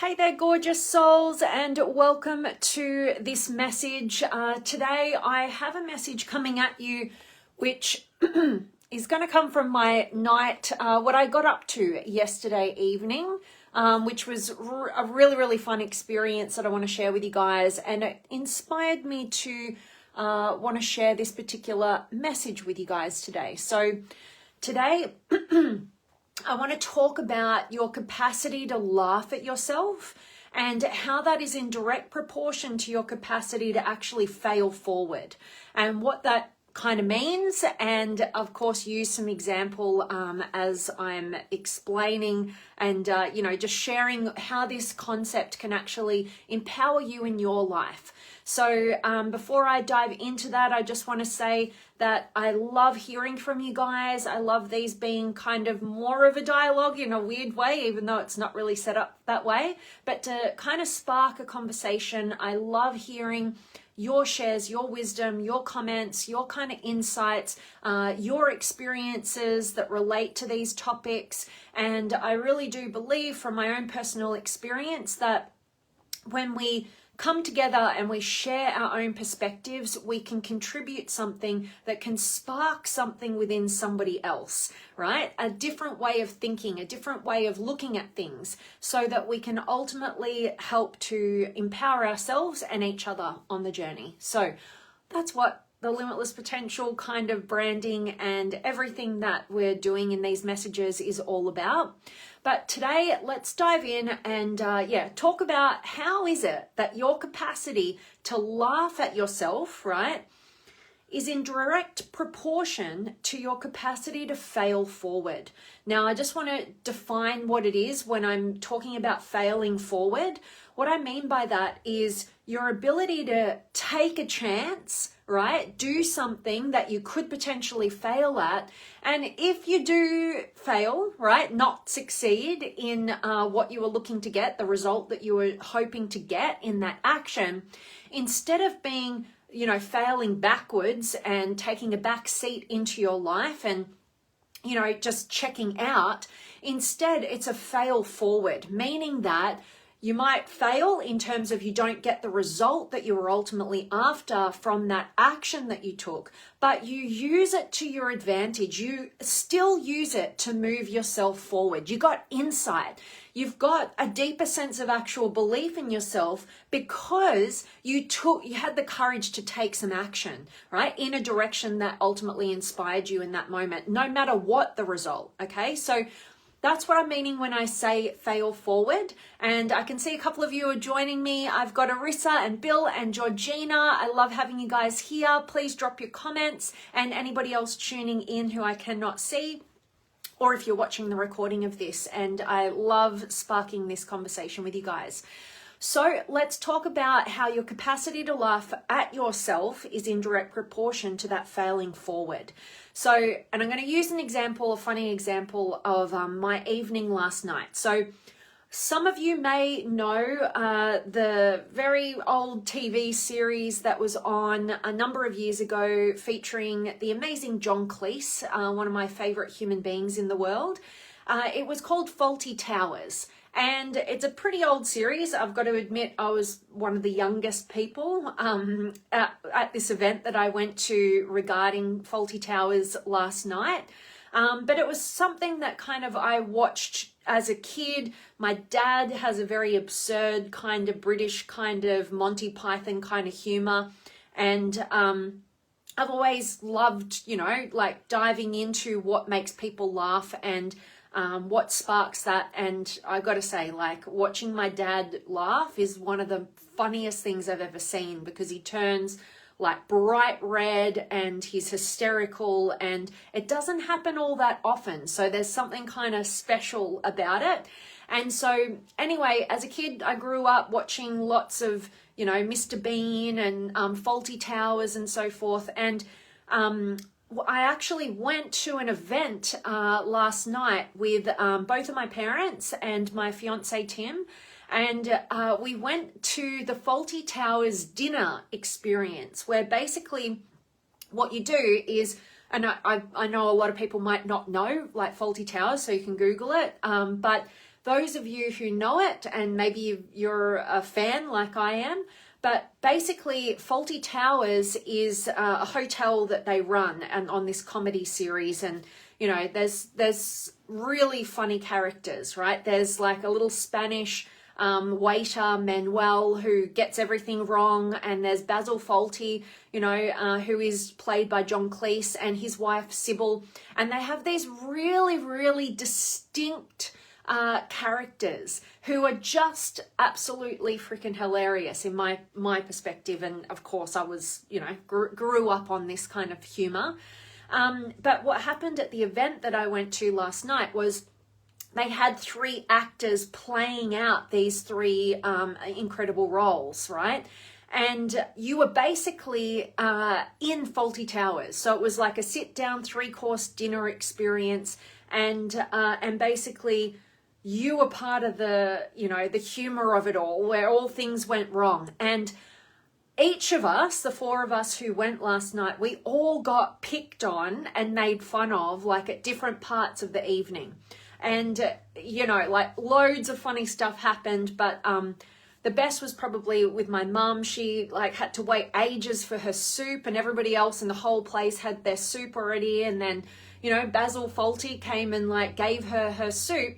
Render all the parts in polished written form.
Hey there, gorgeous souls, and welcome to this message. Today I have a message coming at you which is going to come from my night, what I got up to yesterday evening, which was a really fun experience that I want to share with you guys, and it inspired me to want to share this particular message with you guys today. So today I want to talk about your capacity to laugh at yourself and how that is in direct proportion to your capacity to actually fail forward, and what that kind of means, and of course use some example as I'm explaining, and just sharing how this concept can actually empower you in your life. So before I dive into that, I just want to say that I love hearing from you guys. I love these being kind of more of a dialogue in a weird way, even though it's not really set up that way, but to kind of spark a conversation. I love hearing your shares, your wisdom, your comments, your kind of insights, your experiences that relate to these topics. And I really do believe from my own personal experience that when we come together and we share our own perspectives, we can contribute something that can spark something within somebody else, right? A different way of thinking, a different way of looking at things, so that we can ultimately help to empower ourselves and each other on the journey. So that's what the Limitless Potential kind of branding and everything that we're doing in these messages is all about. But today, let's dive in and talk about how is it that your capacity to laugh at yourself, right, is in direct proportion to your capacity to fail forward. Now, I just want to define what it is when I'm talking about failing forward. What I mean by that is your ability to take a chance, right? Do something that you could potentially fail at. And if you do fail, right, not succeed in what you were looking to get, the result that you were hoping to get in that action, instead of being, failing backwards and taking a back seat into your life and, just checking out, instead it's a fail forward, meaning that you might fail in terms of you don't get the result that you were ultimately after from that action that you took, but you use it to your advantage. You still use it to move yourself forward. You got insight. You've got a deeper sense of actual belief in yourself because you had the courage to take some action, right, in a direction that ultimately inspired you in that moment, no matter what the result. Okay, so that's what I'm meaning when I say fail forward. And I can see a couple of you are joining me. I've got Arissa and Bill and Georgina. I love having you guys here. Please drop your comments, and anybody else tuning in who I cannot see, or if you're watching the recording of this. And I love sparking this conversation with you guys. So let's talk about how your capacity to laugh at yourself is in direct proportion to that failing forward. So, and I'm going to use a funny example of my evening last night. So some of you may know the very old TV series that was on a number of years ago featuring the amazing John Cleese, one of my favorite human beings in the world. It was called Fawlty Towers. And it's a pretty old series. I've got to admit, I was one of the youngest people at this event that I went to regarding Fawlty Towers last night. But it was something that kind of I watched as a kid. My dad has a very absurd kind of British kind of Monty Python kind of humor. And I've always loved, like diving into what makes people laugh and what sparks that. And I got to say, like, watching my dad laugh is one of the funniest things I've ever seen, because he turns like bright red and he's hysterical, and it doesn't happen all that often. So there's something kind of special about it. And so anyway, as a kid, I grew up watching lots of, Mr. Bean and Fawlty Towers and so forth. And I actually went to an event last night with both of my parents and my fiance Tim, and we went to the Fawlty Towers dinner experience, where basically what you do is, and I know a lot of people might not know like Fawlty Towers, so you can Google it, but those of you who know it, and maybe you're a fan like I am, but basically Fawlty Towers is a hotel that they run and on this comedy series. And, you know, there's really funny characters, right? There's like a little Spanish waiter, Manuel, who gets everything wrong. And there's Basil Fawlty, you know, who is played by John Cleese, and his wife, Sybil. And they have these really, really distinct characters who are just absolutely freaking hilarious in my perspective. And of course I was, you know, grew up on this kind of humor. But what happened at the event that I went to last night was they had 3 actors playing out these 3 incredible roles, right? And you were basically in Fawlty Towers. So it was like a sit down 3-course dinner experience, and basically you were part of the, you know, the humor of it all, where all things went wrong. And each of us, the 4 of us who went last night, we all got picked on and made fun of, like at different parts of the evening. And, you know, like loads of funny stuff happened, but the best was probably with my mum. She like had to wait ages for her soup, and everybody else in the whole place had their soup already. And then, you know, Basil Fawlty came and like gave her soup.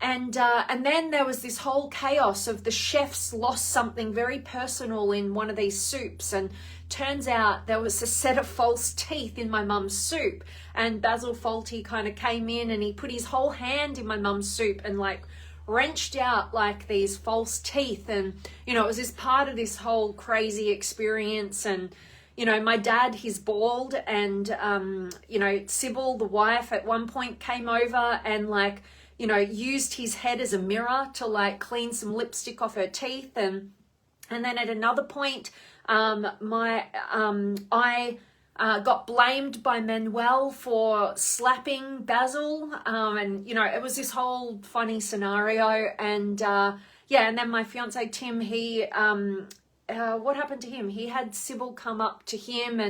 And then there was this whole chaos of the chefs lost something very personal in one of these soups, and turns out there was a set of false teeth in my mum's soup. And Basil Fawlty kind of came in and he put his whole hand in my mum's soup and like wrenched out like these false teeth. And, you know, it was this part of this whole crazy experience. And, you know, my dad, he's bald, and, you know, Sybil, the wife, at one point came over and like, you know, used his head as a mirror to like clean some lipstick off her teeth. And then at another point, I got blamed by Manuel for slapping Basil. And, you know, it was this whole funny scenario. And yeah, and then my fiance, Tim, he, what happened to him? He had Sybil come up to him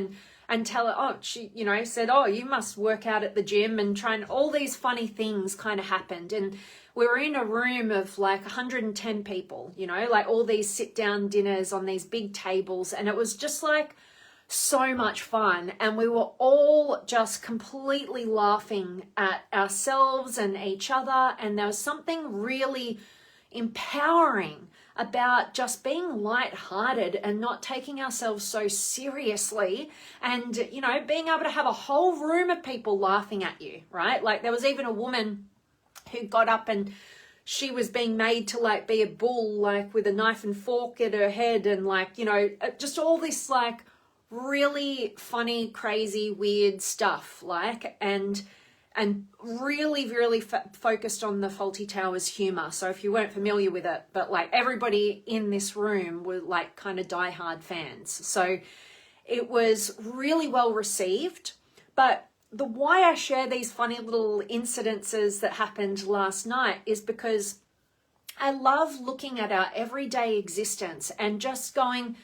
and tell her, oh, she, you know, said, oh, you must work out at the gym, and try, and all these funny things kind of happened. And we were in a room of like 110 people, you know, like all these sit down dinners on these big tables. And it was just like so much fun. And we were all just completely laughing at ourselves and each other. And there was something really empowering about just being lighthearted and not taking ourselves so seriously, and, you know, being able to have a whole room of people laughing at you, right? Like there was even a woman who got up and she was being made to like be a bull, like with a knife and fork at her head, and like, you know, just all this like really funny, crazy, weird stuff, like, and really, really focused on the Fawlty Towers humor. So if you weren't familiar with it, but like everybody in this room were like kind of diehard fans. So it was really well received. But the why I share these funny little incidences that happened last night is because I love looking at our everyday existence and just going,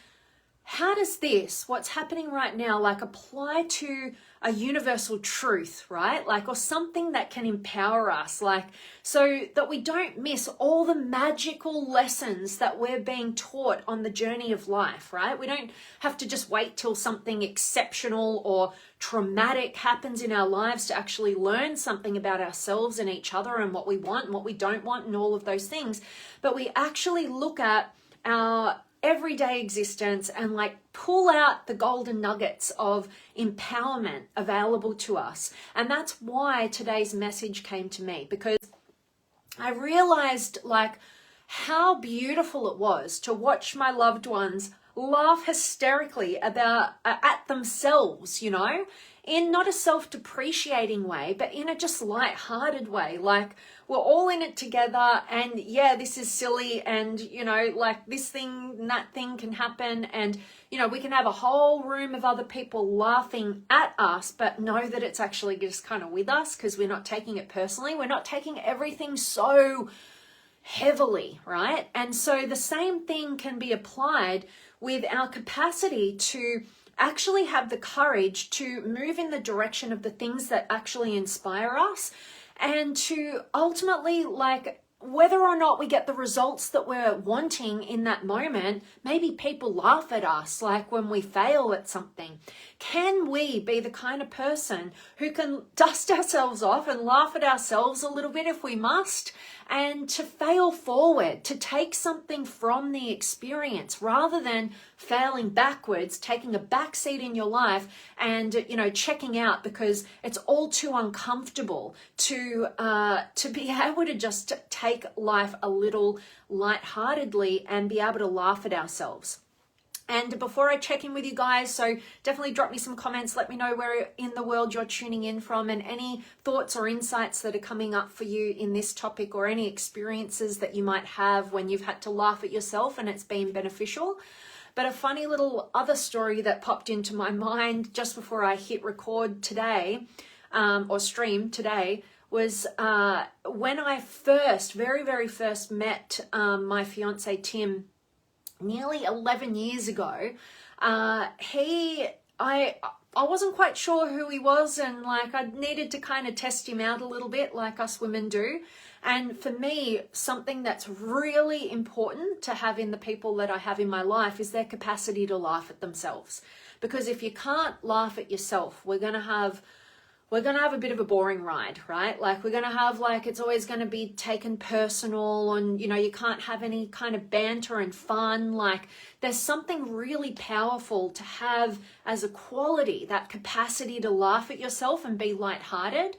how does this, what's happening right now, like apply to a universal truth, right? Like, or something that can empower us, like, so that we don't miss all the magical lessons that we're being taught on the journey of life, right? We don't have to just wait till something exceptional or traumatic happens in our lives to actually learn something about ourselves and each other and what we want and what we don't want and all of those things. But we actually look at our everyday existence and like pull out the golden nuggets of empowerment available to us. And that's why today's message came to me, because I realized like how beautiful it was to watch my loved ones laugh hysterically about at themselves, you know, in not a self-depreciating way, but in a just light-hearted way. Like, we're all in it together, and yeah, this is silly, and, you know, like this thing and that thing can happen, and, you know, we can have a whole room of other people laughing at us, but know that it's actually just kind of with us, because we're not taking it personally. We're not taking everything so heavily, right? And so the same thing can be applied with our capacity to actually have the courage to move in the direction of the things that actually inspire us, and to ultimately, like, whether or not we get the results that we're wanting in that moment, maybe people laugh at us, like when we fail at something. Can we be the kind of person who can dust ourselves off and laugh at ourselves a little bit if we must, and to fail forward, to take something from the experience rather than failing backwards, taking a back seat in your life and, checking out because it's all too uncomfortable to be able to just take life a little lightheartedly and be able to laugh at ourselves. And before I check in with you guys, so definitely drop me some comments. Let me know where in the world you're tuning in from and any thoughts or insights that are coming up for you in this topic, or any experiences that you might have when you've had to laugh at yourself and it's been beneficial. But a funny little other story that popped into my mind just before I hit record today, or stream today, was when I very, very first met my fiance Tim nearly 11 years ago. I wasn't quite sure who he was, and like I needed to kind of test him out a little bit, like us women do. And for me, something that's really important to have in the people that I have in my life is their capacity to laugh at themselves. Because if you can't laugh at yourself, we're going to have a bit of a boring ride, right? Like we're going to have it's always going to be taken personal, and you can't have any kind of banter and fun. Like there's something really powerful to have as a quality, that capacity to laugh at yourself and be lighthearted.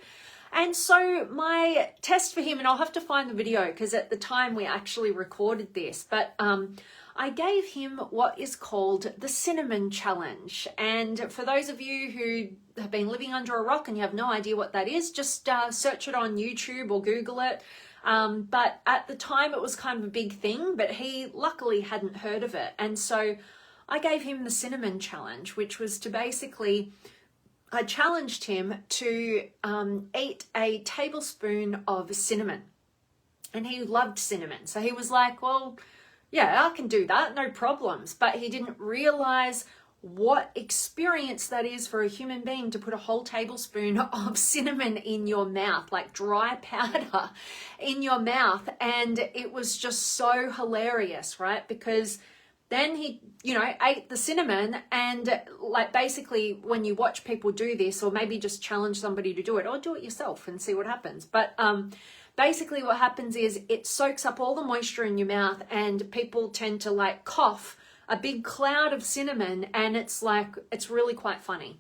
And so my test for him, and I'll have to find the video because at the time we actually recorded this, but I gave him what is called the cinnamon challenge. And for those of you who have been living under a rock and you have no idea what that is, just search it on YouTube or Google it. But at the time it was kind of a big thing, but he luckily hadn't heard of it. And so I gave him the cinnamon challenge, which was to basically, I challenged him to eat a tablespoon of cinnamon. And he loved cinnamon. So he was like, well, yeah, I can do that, no problems. But he didn't realize what experience that is for a human being to put a whole tablespoon of cinnamon in your mouth, like dry powder in your mouth. And it was just so hilarious, right? Because then he, ate the cinnamon, and like basically when you watch people do this, or maybe just challenge somebody to do it, or do it yourself and see what happens. But basically what happens is it soaks up all the moisture in your mouth, and people tend to cough a big cloud of cinnamon, and it's really quite funny.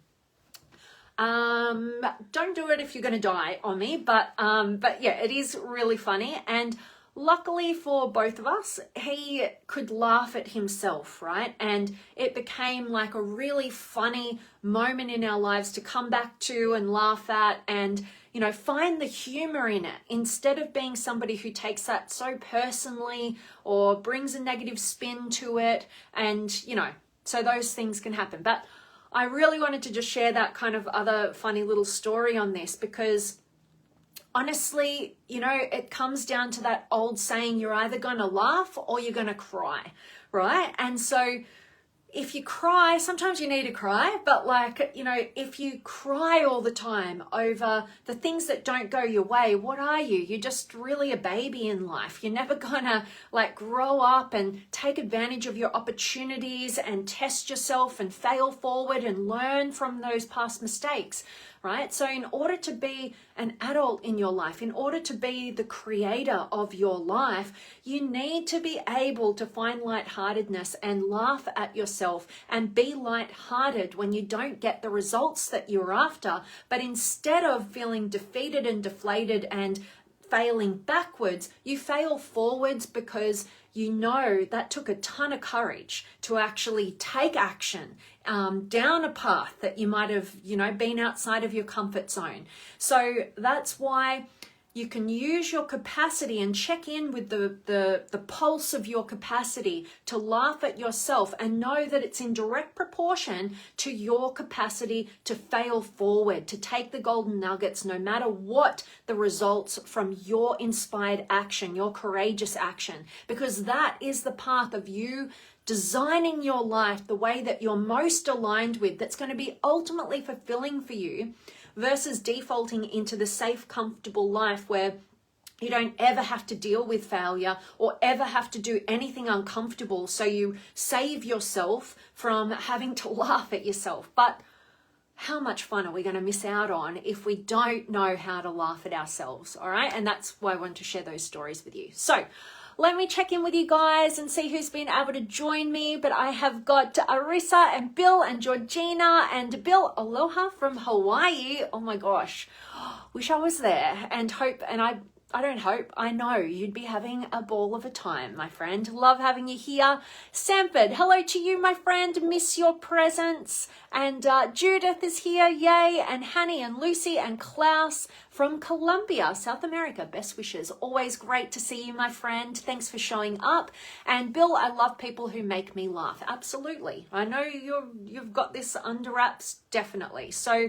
Don't do it if you're going to die on me, but yeah, it is really funny. And luckily for both of us, he could laugh at himself, right? And it became like a really funny moment in our lives to come back to and laugh at, and find the humor in it, instead of being somebody who takes that so personally or brings a negative spin to it. And so those things can happen. But I really wanted to just share that kind of other funny little story on this, because honestly, it comes down to that old saying, you're either going to laugh or you're going to cry, right? And so if you cry, sometimes you need to cry, but if you cry all the time over the things that don't go your way, what are you? You're just really a baby in life. You're never gonna grow up and take advantage of your opportunities and test yourself and fail forward and learn from those past mistakes, right? So in order to be an adult in your life, in order to be the creator of your life, you need to be able to find lightheartedness and laugh at yourself and be lighthearted when you don't get the results that you're after. But instead of feeling defeated and deflated and failing backwards, you fail forwards, because that took a ton of courage to actually take action down a path that you might have, been outside of your comfort zone. So that's why you can use your capacity and check in with the pulse of your capacity to laugh at yourself, and know that it's in direct proportion to your capacity to fail forward, to take the golden nuggets, no matter what the results from your inspired action, your courageous action, because that is the path of you designing your life the way that you're most aligned with, that's going to be ultimately fulfilling for you. versus defaulting into the safe, comfortable life where you don't ever have to deal with failure or ever have to do anything uncomfortable. So you save yourself from having to laugh at yourself. But how much fun are we going to miss out on if we don't know how to laugh at ourselves? All right. And that's why I wanted to share those stories with you. So let me check in with you guys and see who's been able to join me. But I have got Arissa and Bill and Georgina and Bill, aloha from Hawaii. Oh my gosh. Wish I was there and I know you'd be having a ball of a time, my friend. Love having you here. Sanford, hello to you, my friend. Miss your presence. And Judith is here, yay. And Hanny and Lucy and Klaus from Colombia, South America. Best wishes. Always great to see you, my friend. Thanks for showing up. And Bill, I love people who make me laugh. Absolutely. I know you've got this under wraps, definitely. So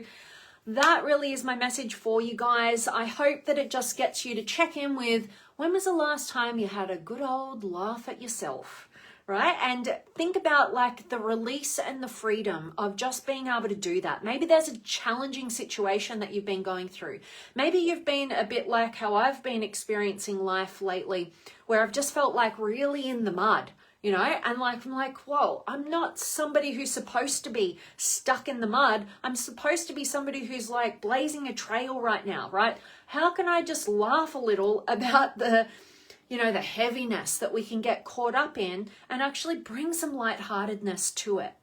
that really is my message for you guys. I hope that it just gets you to check in with when was the last time you had a good old laugh at yourself, right? And think about like the release and the freedom of just being able to do that. Maybe there's a challenging situation that you've been going through. Maybe you've been a bit like how I've been experiencing life lately, where I've just felt like really in the mud. You know, and I'm like, whoa, I'm not somebody who's supposed to be stuck in the mud. I'm supposed to be somebody who's like blazing a trail right now, right? How can I just laugh a little about the heaviness that we can get caught up in and actually bring some lightheartedness to it,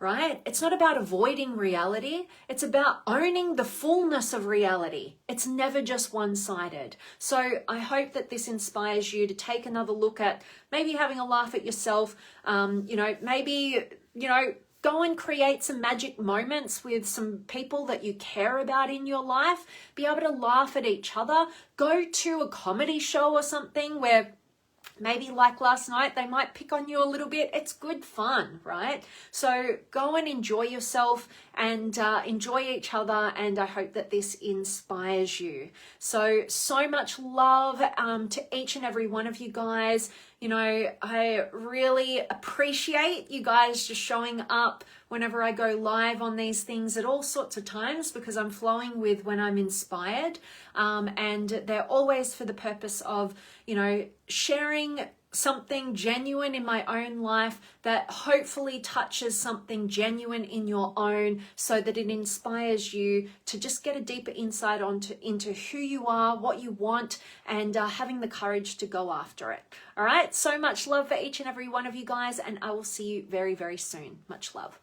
right? It's not about avoiding reality. It's about owning the fullness of reality. It's never just one-sided. So I hope that this inspires you to take another look at maybe having a laugh at yourself. Go and create some magic moments with some people that you care about in your life. Be able to laugh at each other. Go to a comedy show or something where maybe like last night, they might pick on you a little bit. It's good fun, right? So go and enjoy yourself and enjoy each other. And I hope that this inspires you. So much love to each and every one of you guys. You know, I really appreciate you guys just showing up whenever I go live on these things at all sorts of times, because I'm flowing with when I'm inspired. And they're always for the purpose of, sharing something genuine in my own life that hopefully touches something genuine in your own, so that it inspires you to just get a deeper insight into who you are, what you want, and having the courage to go after it. All right. So much love for each and every one of you guys, and I will see you very, very soon. Much love.